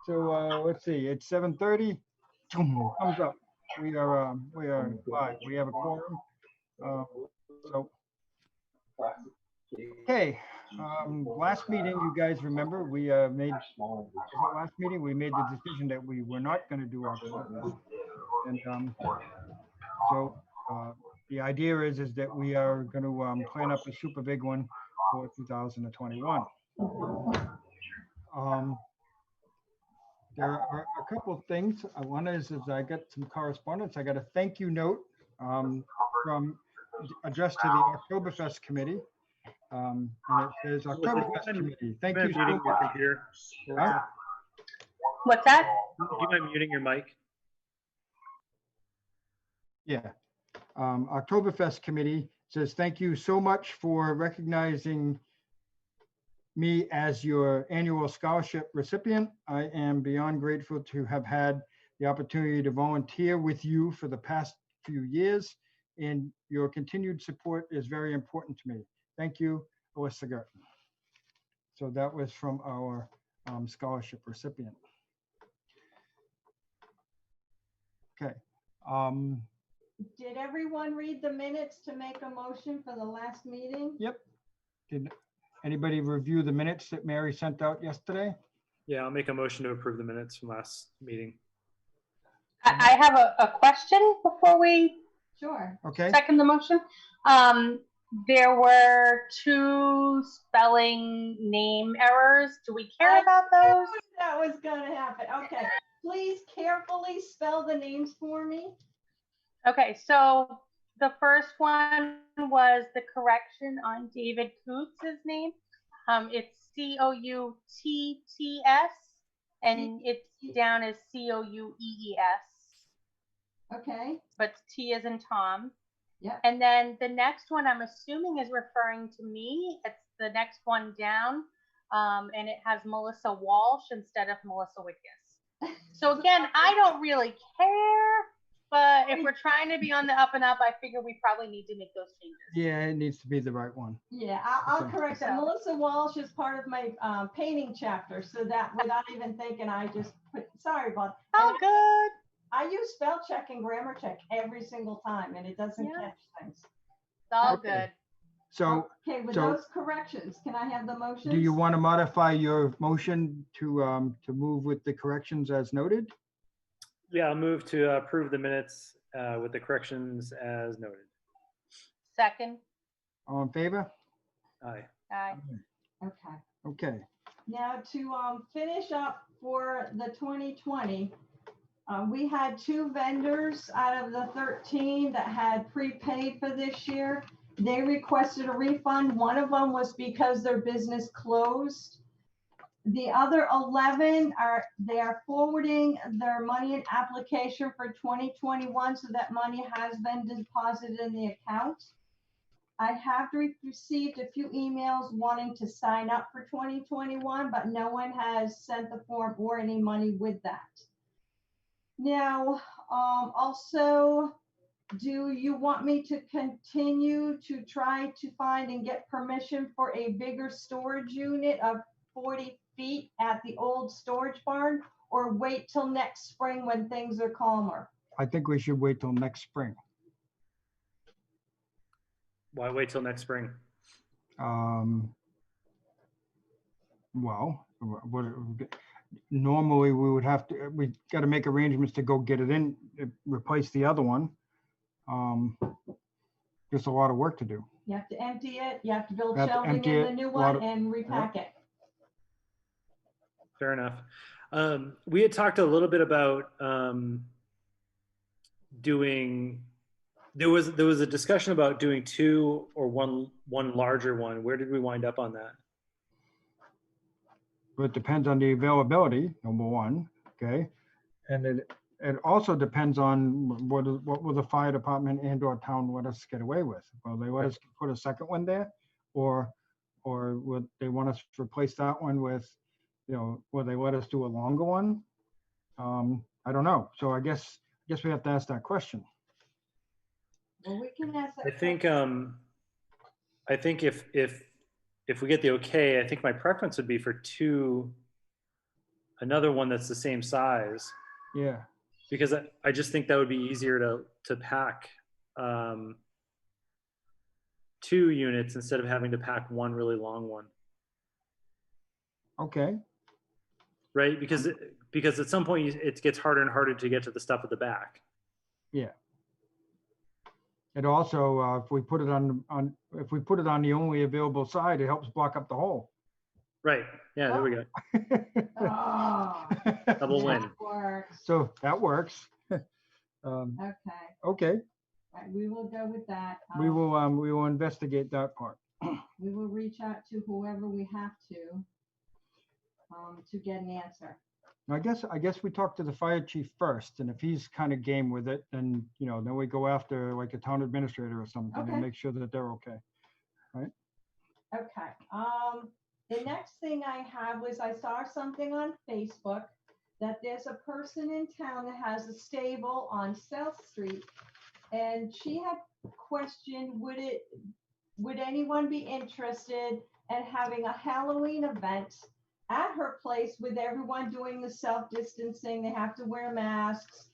So let's see, it's 7:30. Thumbs up. We are live. We have a quorum. So okay. Last meeting, you guys remember, we made last meeting we made the decision that we were not going to do Octoberfest, and so the idea is that we are going to plan up a super big one for 2021. There are a couple of things. One is I got some correspondence. I got a thank you note from addressed to the Octoberfest committee. And it says Octoberfest committee. Thank you so much. Huh? What's that? Do you mind muting your mic? Yeah. Octoberfest committee says thank you so much for recognizing me as your annual scholarship recipient. I am beyond grateful to have had the opportunity to volunteer with you for the past few years, and your continued support is very important to me. Thank you, Alyssa Gerton. So that was from our scholarship recipient. Okay. Did everyone read the minutes to make a motion for the last meeting? Yep. Did anybody review the minutes that Mary sent out yesterday? Yeah, I'll make a motion to approve the minutes from last meeting. I have a question before we Okay. second the motion. There were 2 spelling name errors. Do we care about those? That was going to happen. Okay. Please carefully spell the names for me. Okay, so the first one was the correction on David Coots' name. It's C-O-U-T-T-S, and it's down as C-O-U-E-E-S. Okay. But T as in Tom. Yeah. And then the next one I'm assuming is referring to me. It's the next one down, and it has Melissa Walsh instead of Melissa Wickes. So again, I don't really care, but if we're trying to be on the up and up, I figure we probably need to make those changes. Yeah, it needs to be the right one. Yeah, I'll correct that. Melissa Walsh is part of my painting chapter, so that without even thinking, I just put, sorry, Bob. Oh, good. I use spell check and grammar check every single time, and it doesn't catch things. It's all Okay. good. So, okay, with those corrections, can I have the motion? Do you want to modify your motion to move with the corrections as noted? Yeah, I'll move to approve the minutes with the corrections as noted. Second. All in favor? Aye. Aye. Okay. Okay. Now to finish up for the 2020, we had 2 vendors out of the 13 that had prepaid for this year. They requested a refund. One of them was because their business closed. The other 11 are forwarding their money and application for 2021, so that money has been deposited in the account. I have received a few emails wanting to sign up for 2021, but no one has sent the form or any money with that. Now, also, do you want me to continue to try to find and get permission for a bigger storage unit of 40 feet at the old storage barn, or wait till next spring when things are calmer? I think we should wait till next spring. Why wait till next spring? Well, normally we would have to, we got to make arrangements to go get it in, replace the other one. Just a lot of work to do. You have to empty it, you have to build You have to shelving empty in it, the new a lot one of- and repack it. Fair enough. We had talked a little bit about doing. There was a discussion about doing 2 or one larger one. Where did we wind up on that? But it depends on the availability, number one, okay? And it also depends on what will the fire department and or town let us get away with. Will they let us put a second one there? Or would they want us to replace that one with, will they let us do a longer one? I don't know. So I guess we have to ask that question. Well, we can ask that. I think if we get the okay, I think my preference would be for 2 another one that's the same size, Yeah. because I just think that would be easier to pack 2 units instead of having to pack one really long one, Okay. right? Because at some point it gets harder and harder to get to the stuff at the back. Yeah. It also, if we put it on the only available side, it helps block up the hole. Right. Yeah, there we go. Oh, Double win. that works. So that works. Okay, Okay, right, we will go with that. we will investigate that part. We will reach out to whoever we have to get an answer. I guess we talk to the fire chief first, and if he's kind of game with it, then, then we go after like a town administrator or something Okay. and make sure that they're okay. Okay, the next thing I have was I saw something on Facebook that there's a person in town that has a stable on South Street, and she had questioned, would anyone be interested in having a Halloween event at her place with everyone doing the self-distancing? They have to wear masks.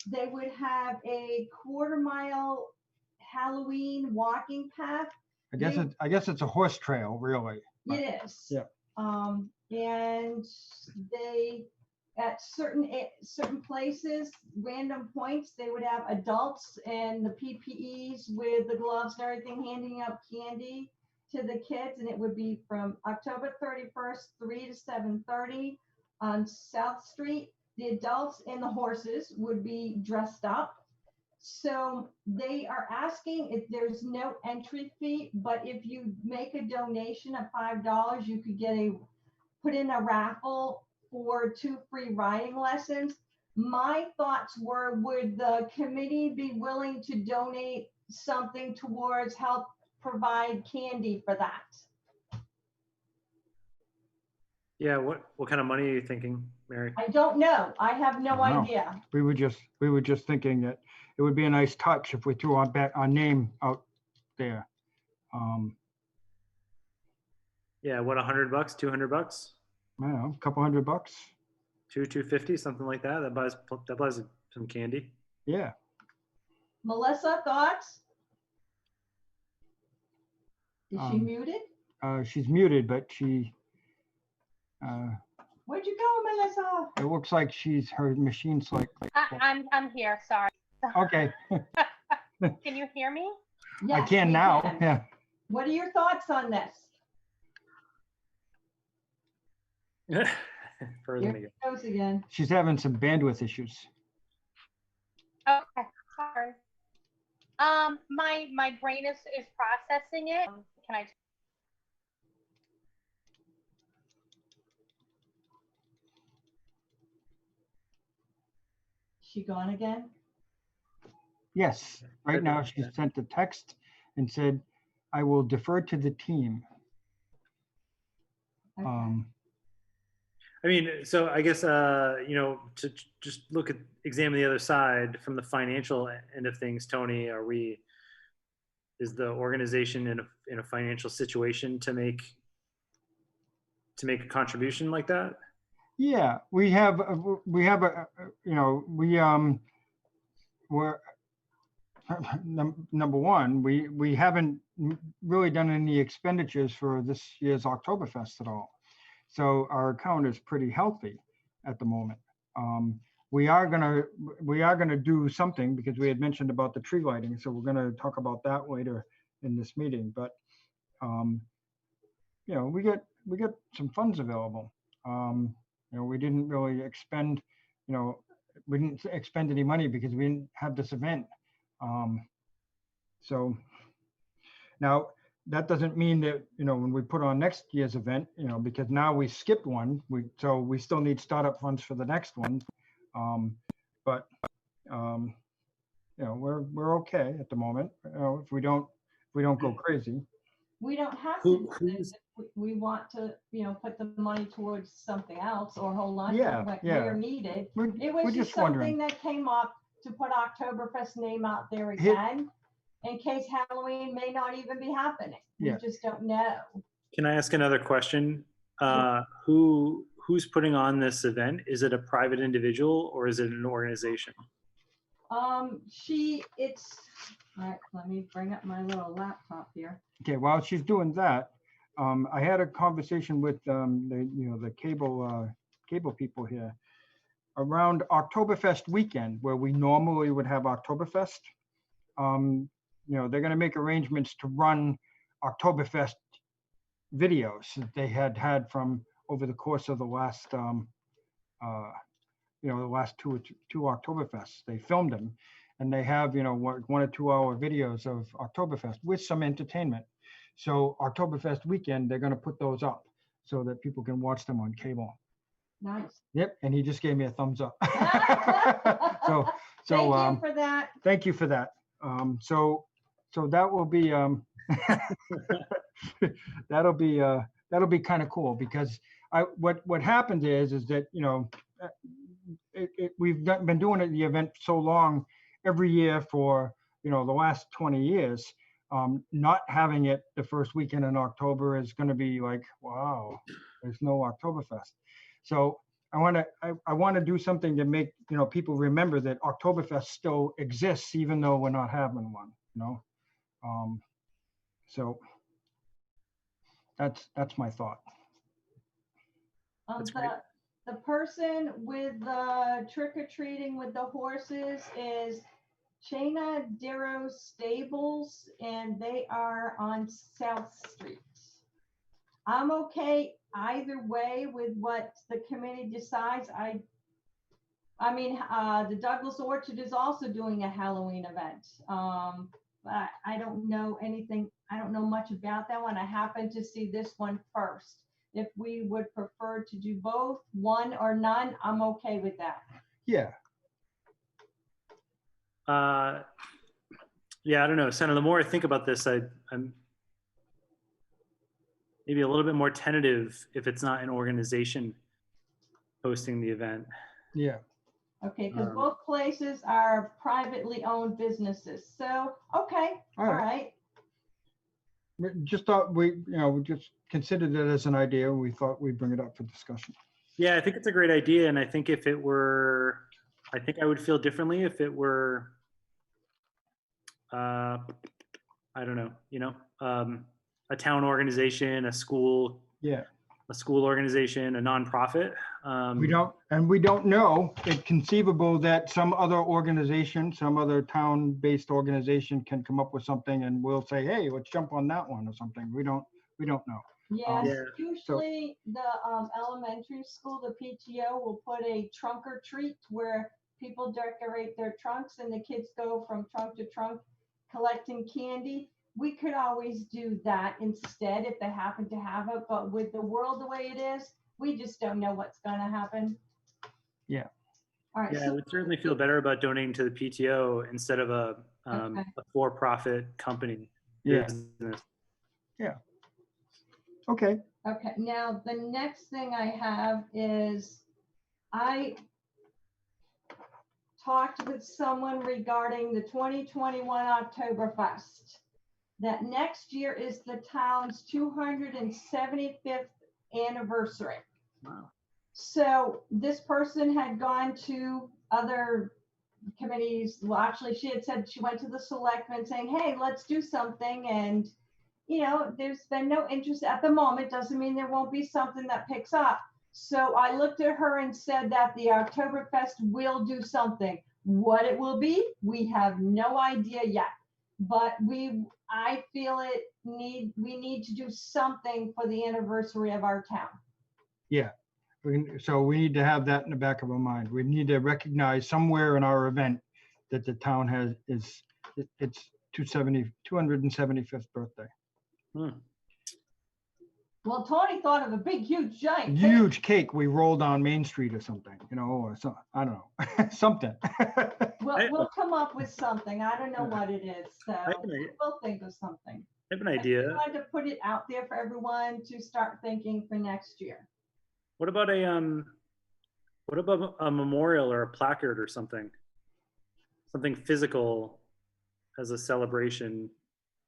They would have a 1/4 mile Halloween walking path. I guess it's a horse trail, really. It is. Yeah. And they, at certain places, random points, they would have adults and the PPEs with the gloves and everything handing out candy to the kids, and it would be from October 31st, 3 to 7:30 on South Street. The adults and the horses would be dressed up. So they are asking if there's no entry fee, but if you make a donation of $5, you could put in a raffle for 2 free riding lessons. My thoughts were, would the committee be willing to donate something towards help provide candy for that? Yeah, what kind of money are you thinking, Mary? I don't know. I have no I don't know. idea. We were just thinking that it would be a nice touch if we threw our name out there. Yeah, what, $100, $200, I don't know, a couple $100. $250, something like that. That buys some candy. Yeah. Melissa, thoughts? Is she muted? She's muted, but Where'd you go, Melissa? it looks like her machine's like. I'm here, sorry. Okay, Can you hear me? I Yes, can we now. can. Yeah. What are your thoughts on this? Frozen Here again. it goes again. She's having some bandwidth issues. Okay, sorry. My brain is processing it. Can I? She gone again? Yes, right now she sent a text and said, I will defer to the team. Okay. I mean, so I guess, to just examine the other side from the financial end of things, Tony, is the organization in a financial situation to make a contribution like that? Yeah, we're number one, we haven't really done any expenditures for this year's Octoberfest at all. So our account is pretty healthy at the moment. We are gonna do something because we had mentioned about the tree lighting. So we're gonna talk about that later in this meeting. But we get some funds available. We didn't really expend, we didn't expend any money because we didn't have this event. So now that doesn't mean that, when we put on next year's event, because now we skipped one, so we still need startup funds for the next one. But we're okay at the moment. If we don't go crazy. We don't have to. We want to, put the money towards something else or hold on to it like where needed. It was just something that came up to put Octoberfest name out there again, in case Halloween may not even be happening. We just don't know. Can I ask another question? Who who's putting on this event? Is it a private individual or is it an organization? All right, let me bring up my little laptop here. Okay, while she's doing that, I had a conversation with the cable people here around Oktoberfest weekend, where we normally would have Oktoberfest. They're going to make arrangements to run Oktoberfest videos that they had from over the course of the last the last two Oktoberfests. They filmed them, and they have 1 or 2 hour videos of Oktoberfest with some entertainment. So Oktoberfest weekend, they're going to put those up so that people can watch them on cable. Nice. Yep, and he just gave me a thumbs up. so Thank you for that. Thank you for that. So that will be that'll be kind of cool, because what happens is that we've been doing the event so long every year for the last 20 years. Not having it the first weekend in October is going to be like, wow, there's no Oktoberfest. So I want to do something to make people remember that Oktoberfest still exists, even though we're not having one. So that's my thought. That's great. The person with the trick-or-treating with the horses is Chena Darrow Stables, and they are on South Street. I'm okay either way with what the committee decides. I mean, the Douglas Orchard is also doing a Halloween event. But I don't know anything. I don't know much about that one. I happened to see this one first. If we would prefer to do both, one or none, I'm okay with that. Yeah. Yeah, I don't know, Senator, the more I think about this, I'm maybe a little bit more tentative if it's not an organization hosting the event. Yeah. Okay, because both places are privately owned businesses. So, okay, all right. We just thought we just considered it as an idea. We thought we'd bring it up for discussion. Yeah, I think it's a great idea. And I think if it were, I think I would feel differently if it were, I don't know, a town organization, a school organization, a nonprofit. We don't know. It's conceivable that some other organization, some other town-based organization can come up with something, and we'll say, hey, let's jump on that one or something. We don't know. Yes, usually the elementary school, the PTO will put a trunk or treat where people decorate their trunks and the kids go from trunk to trunk collecting candy. We could always do that instead if they happen to have it, but with the world the way it is, we just don't know what's going to happen. Yeah. All right. Yeah, So I would certainly feel better about donating to the PTO instead of a for-profit company. Yeah. Business. Yeah. Okay. Okay. Now, the next thing I have is I talked with someone regarding the 2021 Oktoberfest. That next year is the town's 275th anniversary. Wow. So this person had gone to other committees. Well, actually, she had said she went to the selectmen saying, hey, let's do something. And, there's been no interest at the moment. Doesn't mean there won't be something that picks up. So I looked at her and said that the Oktoberfest will do something. What it will be, we have no idea yet. But I feel we need to do something for the anniversary of our town. Yeah. So we need to have that in the back of our mind. We need to recognize somewhere in our event that the town has its 275th birthday. Well, Tony thought of a big, huge, giant huge cake we rolled on Main Street or something, or so, I don't know, something. We'll come up with something. I don't know what it is, so we'll think of something. I have an idea. I wanted to put it out there for everyone to start thinking for next year. What about a memorial or a placard or something physical as a celebration?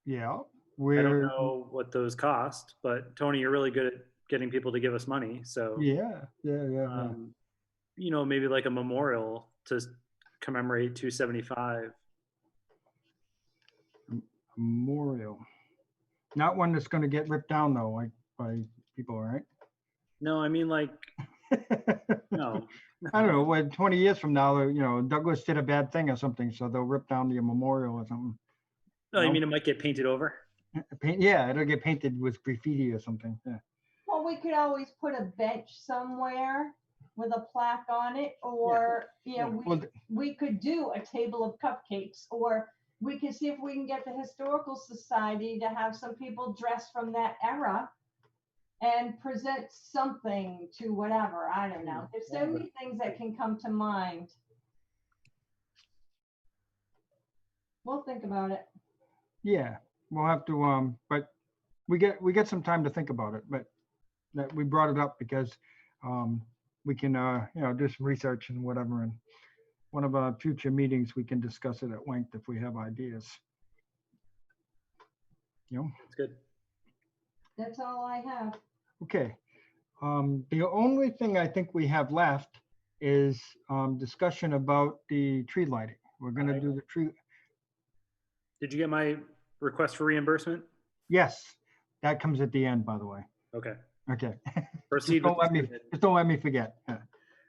Yeah. I don't know what those cost, but Tony, you're really good at getting people to give us money. So, Yeah. you know, maybe like a memorial to commemorate 275. Memorial. Not one that's going to get ripped down though, like by people, right? No, I mean like, no. I don't know. When 20 years from now, you know, Douglas did a bad thing or something, so they'll rip down the memorial or something. No, I No? mean, it might get painted over. Yeah, it'll get painted with graffiti or something. Yeah. Well, we could always put a bench somewhere with a plaque on it, or, you know, Well, we could do a table of cupcakes, or we could see if we can get the Historical Society to have some people dressed from that era and present something to whatever. I don't know. There's so many things that can come to mind. We'll think about it. yeah, we'll have to, but we get some time to think about it, but that we brought it up because we can, you know, do some research and whatever. And one of our future meetings, we can discuss it at length if we have ideas. You know, It's good. That's all I have. okay. The only thing I think we have left is discussion about the tree lighting. We're going to do the tree. Did you get my request for reimbursement? Yes, that comes at the end, by the way. Okay. Okay. Proceed with the Just don't let me forget. Yeah.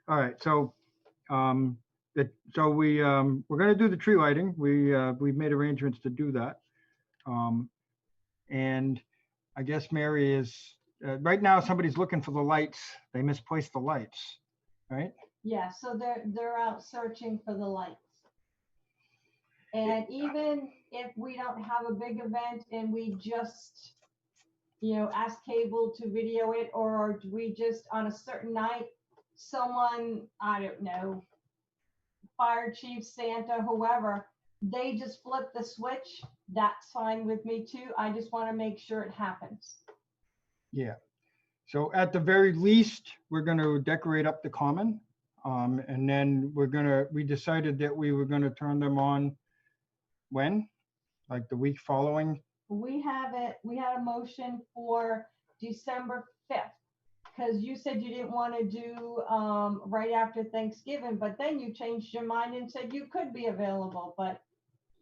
All right. So, we're going to do the tree lighting. We've made arrangements to do that. And I guess Mary is right now. Somebody's looking for the lights. They misplaced the lights, right? Yeah, so they're out searching for the lights. And even if we don't have a big event and we just, you know, ask cable to video it, or we just on a certain night, someone, I don't know, fire chief, Santa, whoever, they just flip the switch, that's fine with me too. I just want to make sure it happens. Yeah. So at the very least, we're going to decorate up the common. And then we decided that we were going to turn them on when? Like the week following? We had a motion for December 5th, because you said you didn't want to do right after Thanksgiving, but then you changed your mind and said you could be available. But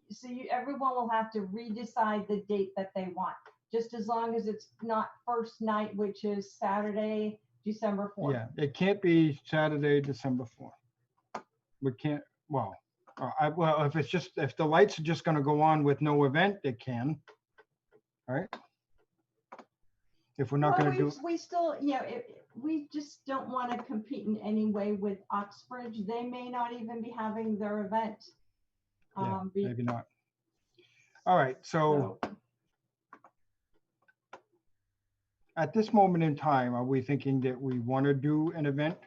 so everyone will have to redecide the date that they want, just as long as it's not first night, which is Saturday, December 4th. Yeah, it can't be Saturday, December 4th. We can't, well, if the lights are just going to go on with no event, it can. All right. If we're not Well, going to do, we still, you know, we just don't want to compete in any way with Oxbridge. They may not even be having their event. yeah, maybe not. All right. So at this moment in time, are we thinking that we want to do an event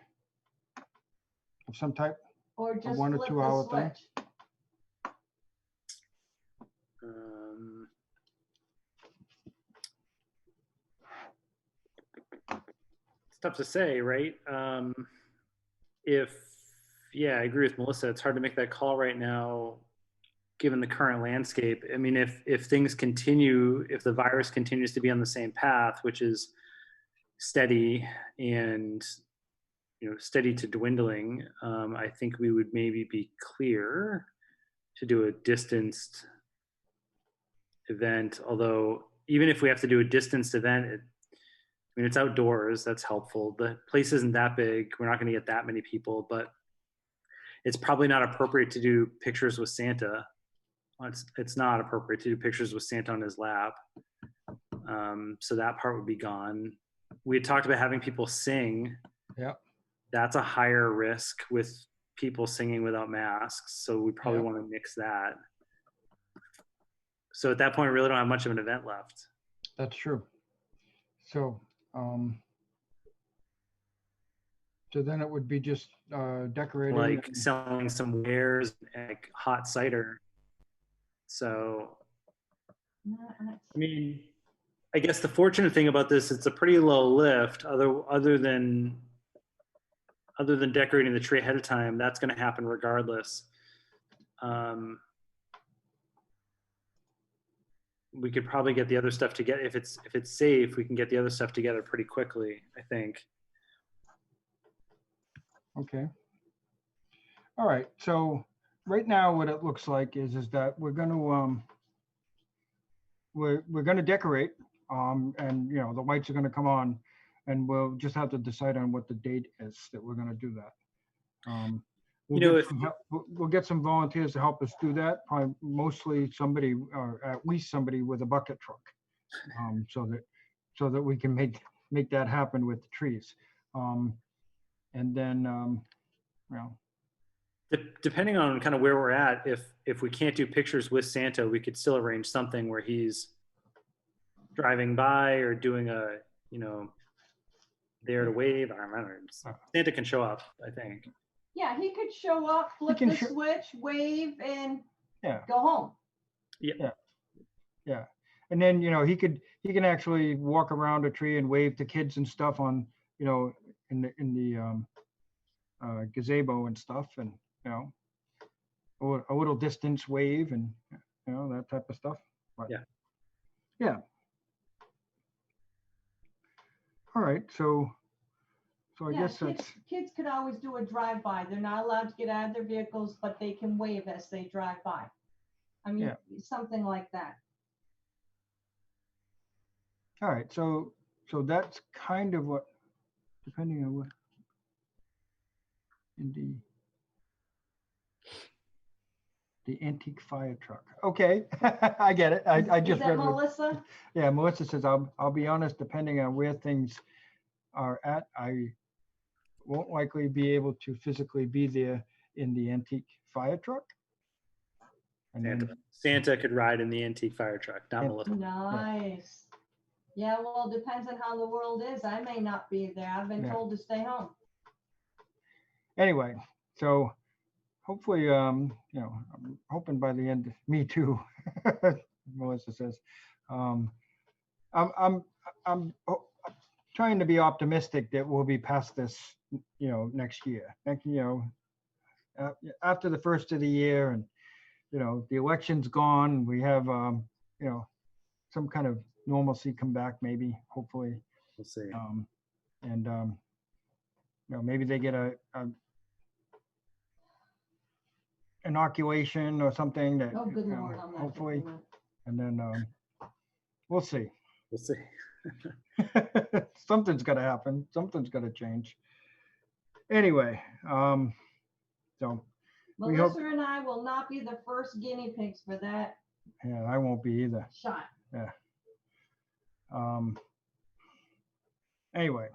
of some type? Or just 1 or flip 2 the hour thing? switch. It's tough to say, right? Yeah, I agree with Melissa. It's hard to make that call right now, given the current landscape. I mean, if things continue, if the virus continues to be on the same path, which is steady and, you know, steady to dwindling, I think we would maybe be clear to do a distanced event. Although even if we have to do a distanced event, I mean, it's outdoors. That's helpful. The place isn't that big. We're not going to get that many people, but it's probably not appropriate to do pictures with Santa. It's not appropriate to do pictures with Santa on his lap. So that part would be gone. We had talked about having people sing. Yep. That's a higher risk with people singing without masks. So we probably Yep. want to mix that. So at that point, we really don't have much of an event left. That's true. So, so then it would be just decorating. Like selling some wares, like hot cider. So, I mean, I guess the fortunate thing about this, it's a pretty low lift. Other than decorating the tree ahead of time, that's going to happen regardless. we could probably get the other stuff together. If it's safe, we can get the other stuff together pretty quickly, I think. Okay. All right, so right now what it looks like is that we're gonna we're gonna decorate, and you know, the lights are gonna come on, and we'll just have to decide on what the date is that we're gonna do that. We'll You know, get if- some help, we'll get some volunteers to help us do that, probably mostly somebody, or at least somebody with a bucket truck. So that we can make that happen with the trees. And then, well, Depending on kind of where we're at, if we can't do pictures with Santa, we could still arrange something where he's driving by or doing a, you know, there to wave. I don't know. Santa can show up, I think. Yeah, he could show up, flip can the sho- switch, wave, and yeah. go home. Yeah, and then, you know, he can actually walk around a tree and wave to kids and stuff on, you know, in the gazebo and stuff, and you know, a little distance wave, and you know, that type of stuff. But, yeah. All right, so I Yeah, guess that's kids could always do a drive-by. They're not allowed to get out of their vehicles, but they can wave as they drive by. I mean, Yeah. something like that. all right. So that's kind of what, depending on what in the antique fire truck. Okay, I get it. I Is just that read what, Melissa? yeah, Melissa says, I'll be honest, depending on where things are at, I won't likely be able to physically be there in the antique fire truck. And then, Santa could ride in the antique fire truck, not Yeah. Melissa. Nice. Yeah, well, it depends on how the world is. I may not be there. I've been Yeah. told to stay home. anyway, so hopefully, you know, I'm hoping by the end, me too, Melissa says. I'm trying to be optimistic that we'll be past this, you know, next year. You know, after the first of the year, and you know, the election's gone, we have, you know, some kind of normalcy come back, maybe, hopefully. We'll see. And you know, maybe they get a inoculation or something that, Oh, good you know, Lord, I'm not hopefully, thinking that. and then we'll see. We'll see. Something's got to happen. Something's got to change. Anyway, so we hope- Melissa and I will not be the first guinea pigs for that yeah, I won't be either. shot. Anyway,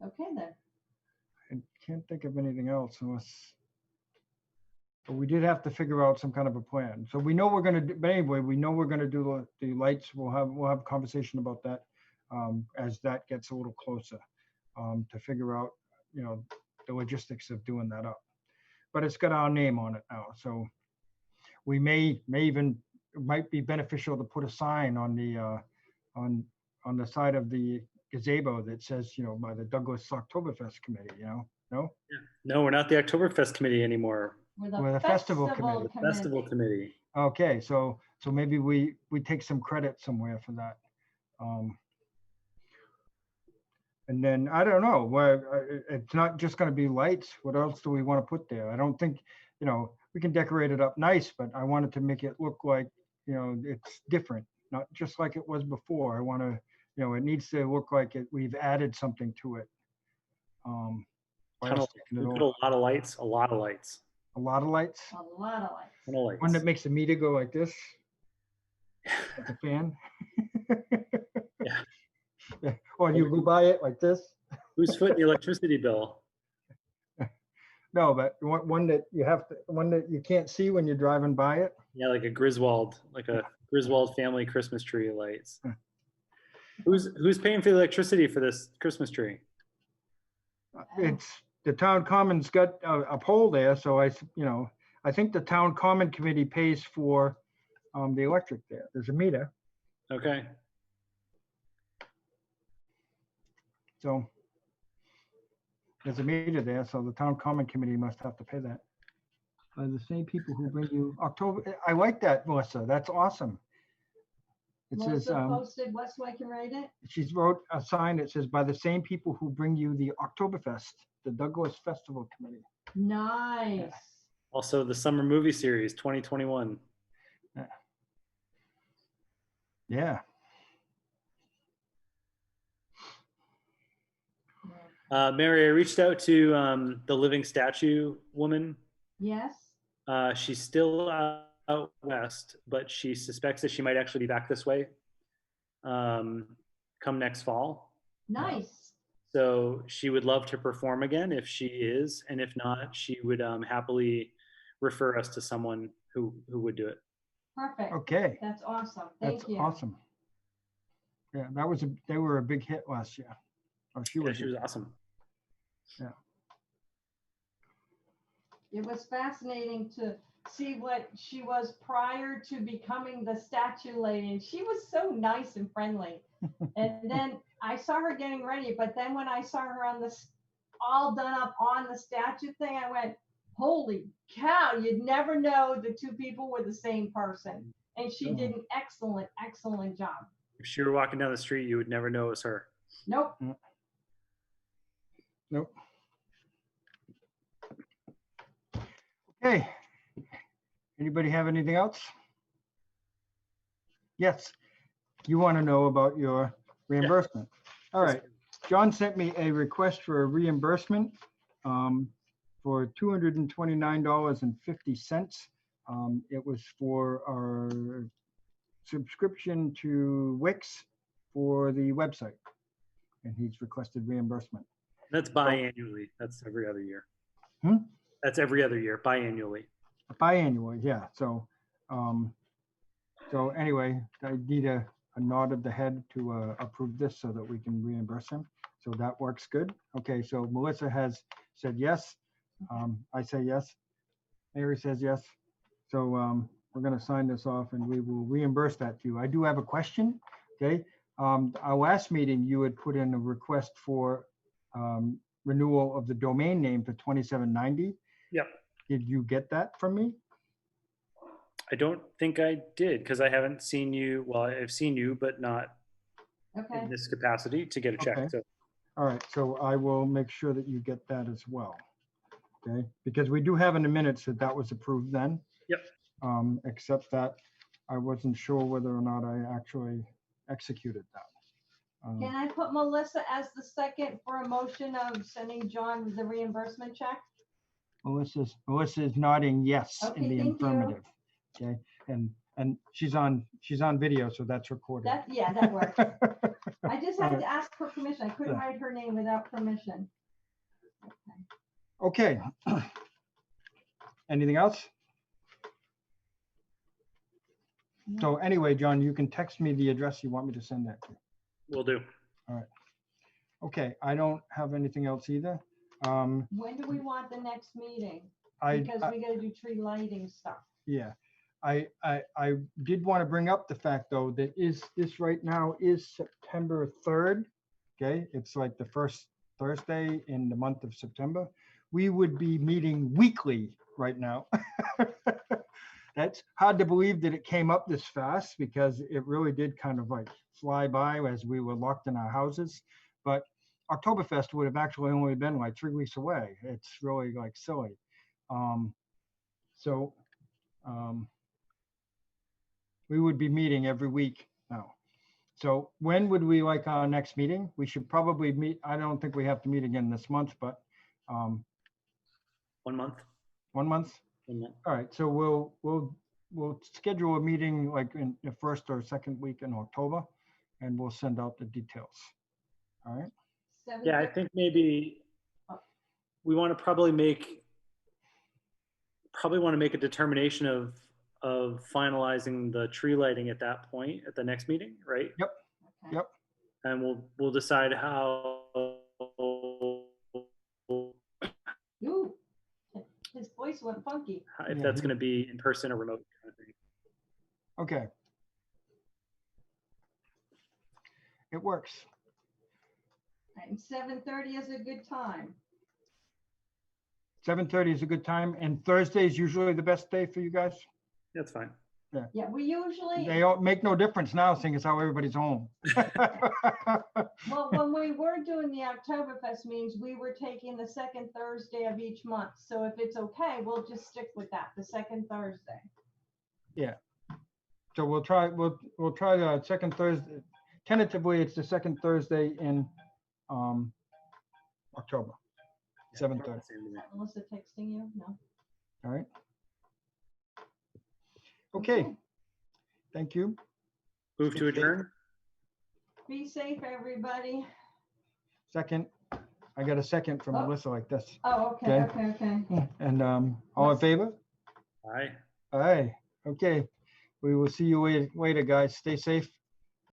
Okay, then. I can't think of anything else unless. But we did have to figure out some kind of a plan. So we know we're going to do, but anyway, we know we're going to do the lights. We'll have a conversation about that as that gets a little closer to figure out, you know, the logistics of doing that up. But it's got our name on it now, so we may even, it might be beneficial to put a sign on the side of the gazebo that says, you know, by the Douglas Octoberfest committee. You know, no. No, we're not the Oktoberfest committee anymore. We're the festival committee. Festival committee. Okay, so maybe we take some credit somewhere for that. And then I don't know, it's not just going to be lights. What else do we want to put there? I don't think, you know, we can decorate it up nice, but I wanted to make it look like, you know, it's different, not just like it was before. I want to, you know, it needs to look like we've added something to it. By us taking it We put over. a lot of lights. A lot of lights. A lot of lights. A lot of lights. Ton of lights. One that makes the meter go like this, like a fan. Yeah. Yeah. Or you go by it like this. Who's footing the electricity bill? No, but one that one that you can't see when you're driving by it. Yeah, like a Griswold family Christmas tree lights. Who's paying for the electricity for this Christmas tree? It's the town common's got a pole there, so I think the town common committee pays for the electric there. There's a meter, Okay. so there's a meter there, so the town common committee must have to pay that. The same people who bring you October. I like that, Melissa. That's awesome. It says, Melissa posted, what so I can read it? she's wrote a sign that says, by the same people who bring you the Octoberfest, the Douglas Festival Committee. Nice. Also, the summer movie series 2021. Yeah. Mary, I reached out to the living statue woman. Yes. She's still out west, but she suspects that she might actually be back this way come next fall. Nice. So she would love to perform again if she is, and if not, she would happily refer us to someone who would do it. Perfect. Okay. That's awesome. That's Thank you. awesome. Yeah, they were a big hit last year. Oh, she Yeah, was. she was awesome. Yeah. It was fascinating to see what she was prior to becoming the statue lady. And she was so nice and friendly. And then I saw her getting ready, but then when I saw her on this all done up on the statue thing, I went, holy cow, you'd never know the two people were the same person. And she did an excellent, excellent job. If she were walking down the street, you would never know it was her. Nope. Nope. Okay. Anybody have anything else? Yes. You want to know about your reimbursement. All right. John sent me a request for a reimbursement for $229.50. It was for our subscription to Wix for the website. And he's requested reimbursement. That's biannually. That's every other year. Hmm? That's every other year, biannually. Biannually, yeah. So, so anyway, I need a nod of the head to approve this so that we can reimburse him. So that works good. Okay, so Melissa has said yes. I say yes. Mary says yes. So we're going to sign this off and we will reimburse that to you. I do have a question. Okay. Our last meeting, you had put in a request for renewal of the domain name for 2790. Yep. Did you get that from me? I don't think I did because I haven't seen you. Well, I've seen you, but not Okay. in this capacity to get a check. Okay. So All right, so I will make sure that you get that as well. Okay, because we do have in the minutes that that was approved then. Yep. Except that I wasn't sure whether or not I actually executed that. Can I put Melissa as the second for a motion of sending John the reimbursement check? Melissa is nodding yes Okay, in the thank you. affirmative. Okay, and she's on video, so that's recorded. Yeah, that works. I just had to ask for permission. I couldn't write her name without permission. Okay. Anything else? So anyway, John, you can text me the address you want me to send that to. we'll do. Okay, I don't have anything else either. When do we want the next meeting? Because we gotta do tree lighting stuff. Yeah, I did want to bring up the fact though, that this right now is September 3rd. Okay, it's like the first Thursday in the month of September. We would be meeting weekly right now. That's hard to believe that it came up this fast because it really did kind of like fly by as we were locked in our houses. But Octoberfest would have actually only been like 3 weeks away. It's really like silly. We would be meeting every week now. So when would we like our next meeting? We should probably meet. I don't think we have to meet again this month, but 1 month. 1 month. 1 month. All right. So we'll schedule a meeting like in the first or second week in October, and we'll send out the details. All right. Yeah, I think maybe we want to probably make a determination of finalizing the tree lighting at that point at the next meeting, right? Yep. Okay. Yep. And we'll decide how. Ooh, his voice went funky. If Yeah, that's going to be in person or remote kind of thing. Okay. It works. And 7:30 is a good time. 7:30 is a good time, and Thursday is usually the best day for you guys. That's fine. Yeah, we usually, They don't make no difference now, seeing as how everybody's home. well, when we were doing the Oktoberfest meetings, we were taking the second Thursday of each month. So if it's okay, we'll just stick with that, the second Thursday. So we'll try the second Thursday. Tentatively, it's the second Thursday in October, 7:30. Melissa texting you? No. All right. Okay. Thank you. Move to adjourn. Be safe, everybody. Second. I got a second from Oh. Melissa like this. Oh, okay, Okay. okay. And all in favor? Aye. Aye. Okay. We will see you later, guys. Stay safe.